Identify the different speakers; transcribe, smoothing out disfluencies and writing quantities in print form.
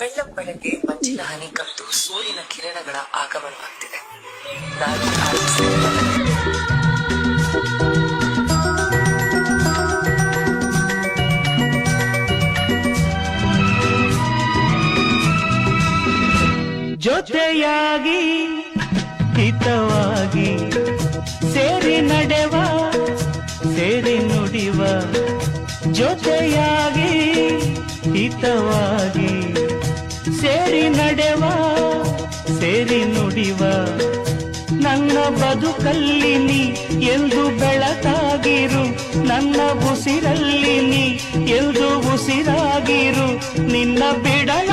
Speaker 1: ಬೆಳ್ಳಂಬೆಳಗ್ಗೆ ಮಂಜಿನ ಹನಿ ಕದ್ದು ಸೂರ್ಯನ ಕಿರಣಗಳ ಆಗಮನವಾಗ್ತಿದೆ. ನಾನು ಆಲಿಸುತ್ತಿದ್ದೇನೆ.
Speaker 2: ಜೊತೆಯಾಗಿ ಹಿತವಾಗಿ ಸೇರಿ ನಡೆವ ಸೇರಿ ನುಡಿವ, ಜೊತೆಯಾಗಿ ಹಿತವಾಗಿ ಸೇರಿ ನಡೆವ ಸೇರಿ ನುಡಿವ, ನನ್ನ ಬದುಕಲ್ಲಿ ನೀ ಎಂದು ಬೆಳಕಾಗಿರು, ನನ್ನ ಉಸಿರಲ್ಲಿ ನೀ ಎಂದು ಉಸಿರಾಗಿರು, ನಿನ್ನ ಬಿಡಲ